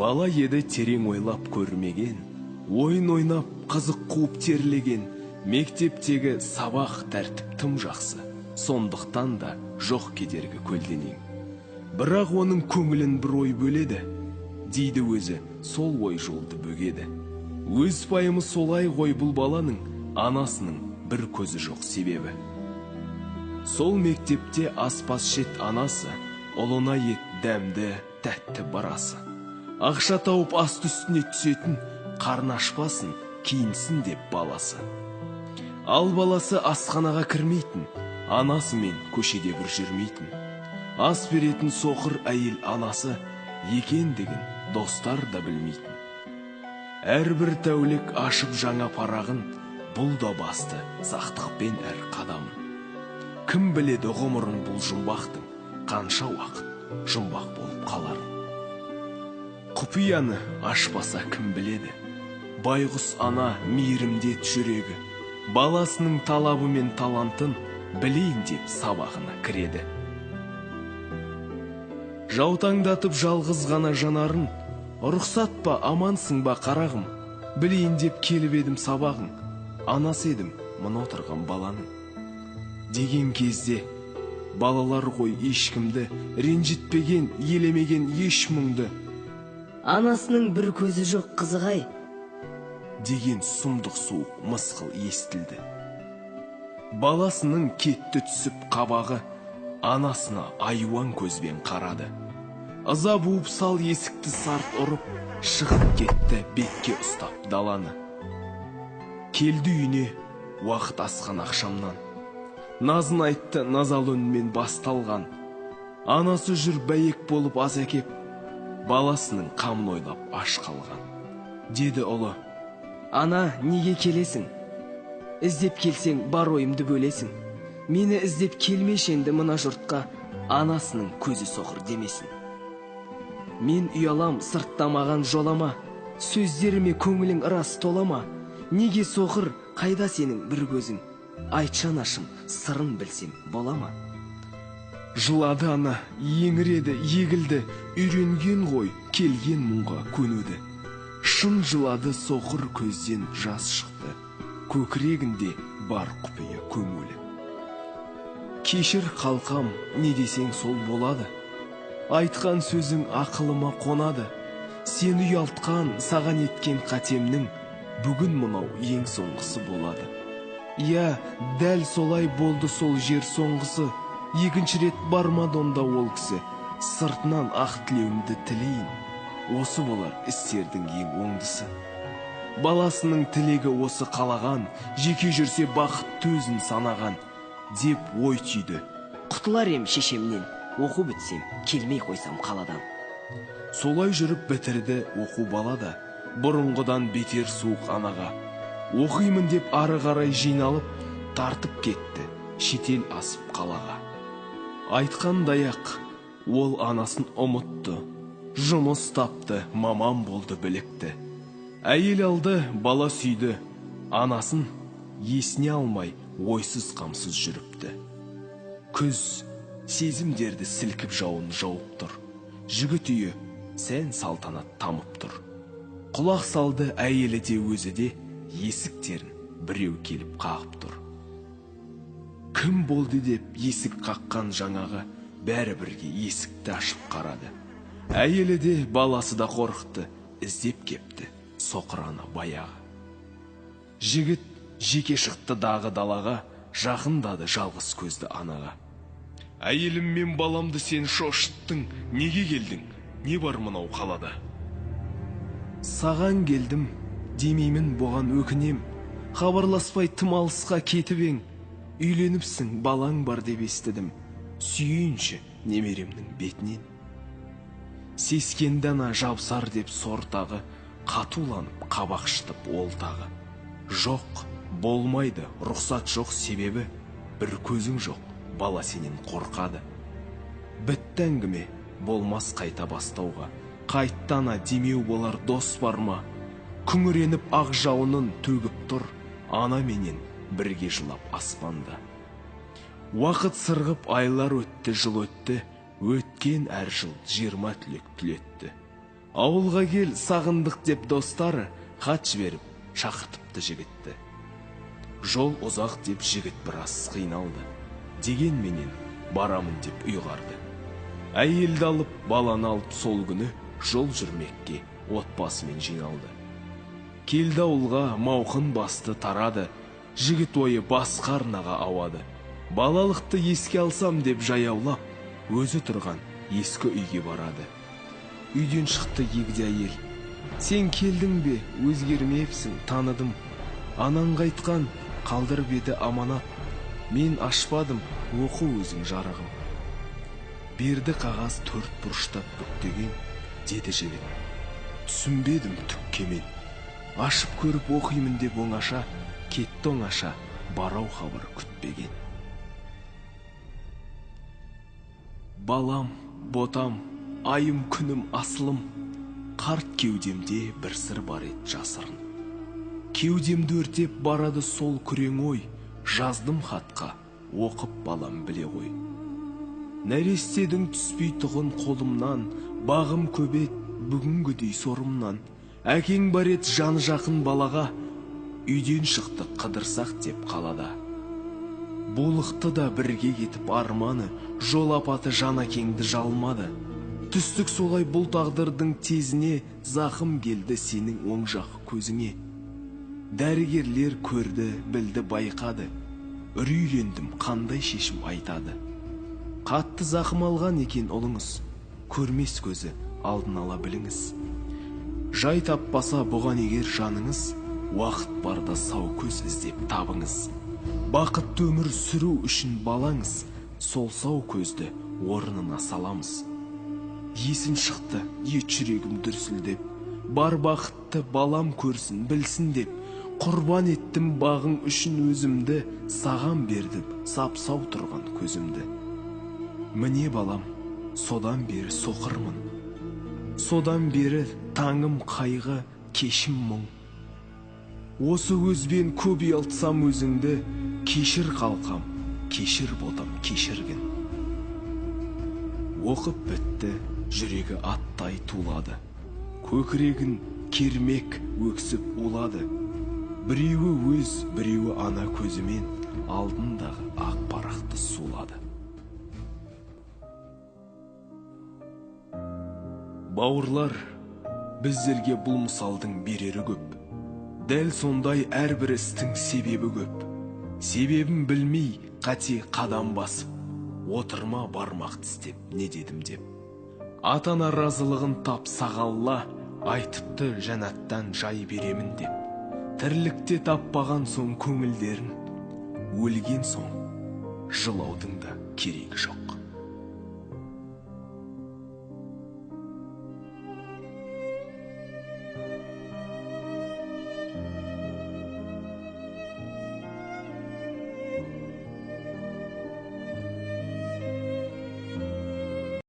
Бала еді терең ойлап көрмеген, ойын ойнап қызық қуып терлеген, мектептегі сабақ тәртіп тым жақсы, сондықтан да жоқ кедергі көлденең. Бірақ оның көңілін бір ой бөледі, дейді өзі сол ой жолды бөгеді. Өз пайымы солай ғой бұл баланың, анасының бір көзі жоқ себебі. Сол мектепте аспаз шет анасы, ұлына ет дәмді, тәтті барасы. Ақша тауып аст үстіне түсетін, қарны ашпасын, киінсін деп баласы. Ал баласы асханаға кірмейтін, анасымен көшеде бір жүрмейтін. Ас беретін соқыр әйел анасы екендігін достар да білмейтін. Әрбір тәулік ашып жаңа парағын, бұл да басты сақтықпен әр қадамын. Кім біледі ғұмырын бұл жұмбақтың, қанша уақыт жұмбақ болып қаларын. Құпияны ашпаса кім біледі, байғұс ана мейірімде жүрегі, баласының талабы мен талантын білейін деп сабағына кіреді. Жаутаңдатып жалғыз ғана жанарын, рұқсат па амансың ба қарағым, білейін деп келіп едім сабағың, анасы едім мына отырған баланың. Деген кезде балалар ғой ешкімді ренжітпеген, елемеген еш мұңды. Анасының бір көзі жоқ қызығай, деген сұмдық суық мысқыл естілді. Баласының кетті түсіп қабағы, анасына айуан көзбен қарады. Ыза буып сал есікті сарт ұрып, шығып кетті бетке ұстап даланы. Келді үйіне уақыт асқан ақшамнан, назын айтты назалы үнмен басталған. Анасы жүр бәйек болып аз әкеп, баласының қамын ойлап аш қалған. Деді ұлы: ана, неге келесің? Іздеп келсең бар ойымды бөлесің. Мені іздеп келмеш енді мына жұртқа, анасының көзі соқыр демесін. Мен ұялам сырттамаған жолама, сөздеріме көңілің рас толама. Неге соқыр, қайда сенің бір көзің? Айтшы анашым, сырын білсем болама. Жылады ана, еңіреді, егілді, үйренген ғой келген мұңға көнуді. Шын жылады, соқыр көзден жас шықты, көкірегінде бар құпия көңілі. Кешір қалқам, не десең сол болады, айтқан сөзің ақылыма қонады. Сен ұялтқан, саған еткен қатемнің, бүгін мұнау ең соңғысы болады. Иә, дәл солай болды сол жер соңғысы, екінші рет бармады онда ол кісі. Сыртынан ақ тілеуімді тілейін, осы болар істердің ең оңдысы. Баласының тілегі осы қалаған, жеке жүрсе бақытты өзін санаған, деп ой түйді. Құтылар ем шешемнен, оқу бітсем, келмей қойсам қаладан. Солай жүріп бітірді оқу балада, бұрынғыдан бетер суық анаға. Оқимын деп ары қарай жиналып, тартып кетті шетел асып қалаға. Айтқандай-ақ ол анасын ұмытты, жұмыс тапты, маман болды білікті. Әйел алды, бала сүйді, анасын есіне алмай ойсыз қамсыз жүріпті. Күз сезімдерді сілкіп жауын жауып тұр, жігіт үйі сән салтанат тамып тұр. Құлақ салды әйелі де өзі де, есіктерін біреу келіп қағып тұр. Кім болды деп есік қаққан жаңағы, бәрі бірге есікті ашып қарады. Әйелі де баласы да қорықты, іздеп кепті соқыр ана баяғы. Жігіт жеке шықты дағы далаға, жақындады жалғыз көзді анаға. Әйелім мен баламды сен шошыттың, неге келдің, не бар мынау қалада? Саған келдім, демеймін бұған өкінем, хабарласпай тым алысқа кетіп ең, үйленіпсің, балаң бар деп естідім, сүйейінші немеремнің бетінен. Сескенді ана жабсар деп сортағы, қатуланып қабақшытып ол тағы. Жоқ, болмайды, рұқсат жоқ себебі, бір көзің жоқ, бала сенен қорқады. Бітті әңгіме, болмас қайта бастауға, қайттана демеу болар дос бар ма? Күңіреніп ақ жауынын төгіп тұр, ана менен бірге жылап аспанда. Уақыт сырғып айлар өтті, жыл өтті, өткен әр жыл 20 түлек түлетті. Ауылға кел сағындық деп достары хат жіберіп шақыртыпты жігітті. Жол ұзақ деп жігіт біраз қиналды. Дегенменен барамын деп ұйғарды. Әйелді алып, баланы алып сол күні жол жүрмекке отбасымен жиналды. Келді ауылға, мауқын басты тарады. Жігіт ойы басқа арнаға ауады. Балалықты еске алсам деп жаяулап, өзі тұрған ескі үйге барады. Үйден шықты егде әйел. Сен келдің бе, өзгермепсің, таныдым. Анаң қайтқан, қалдырып еді аманат. Мен ашпадым, оқу өзің жарығым. Берді қағаз 4 бұрыштап бүктеген, деді жігіт. Түсінбедім түкке мен. Ашып көріп оқимын деп оңаша, кетті оңаша, барау хабар күтпеген. Балам, ботам, айым күнім асылым, қарт кеудемде бір сыр бар ет жасырын. Кеудемді өртеп барады сол күрең ой, жаздым хатқа, оқып балам біле ғой. Нәрестедің түспей тұғын қолымнан, бағым көбет бүгінгідей сорымнан. Әкең бар ет жаны жақын балаға, үйден шықты қыдырсақ деп қалада. Болықты да бірге кетіп арманы, жол апаты жан әкеңді жалмады. Түстік солай бұл тағдырдың тезіне, зақым келді сенің оң жақ көзіңе. Дәрігерлер көрді, білді, байқады. Үрейлендім, қандай шешім айтады. Қатты зақым алған екен ұлыңыз, көрмес көзі алдын ала біліңіз. Жай таппаса бұған егер жаныңыз, уақыт барда сау көз іздеп табыңыз. Бақытты өмір сүру үшін балаңыз, сол сау көзді орнына саламыз. Есім шықты, ет жүрегім дүрсілдеп, бар бақытты балам көрсін, білсін деп, құрбан еттім бағың үшін өзімді, саған бердім сап-сау тұрған көзімді. Міне балам, содан бері соқырмын. Содан бері таңым қайғы, кешім мұң. Осы өзбен көп ұялтсам өзіңді, кешір қалқам, кешір ботам, кешіргін. Оқып бітті, жүрегі аттай тулады. Көкірегін кермек өксіп улады. Біреуі өз, біреуі ана көзімен алдындағы ақ парақты сулады. Бауырлар, біздерге бұл мысалдың берері көп. Дәл сондай әрбір істің себебі көп. Себебін білмей қате қадам басып, отырма бармақ тістеп, не дедім деп. Атана разылығын тапсақ Алла, айтыпты жәннаттан жай беремін деп. Тірлікте таппаған соң көңілдерін, өлген соң жылаудың да керегі жоқ.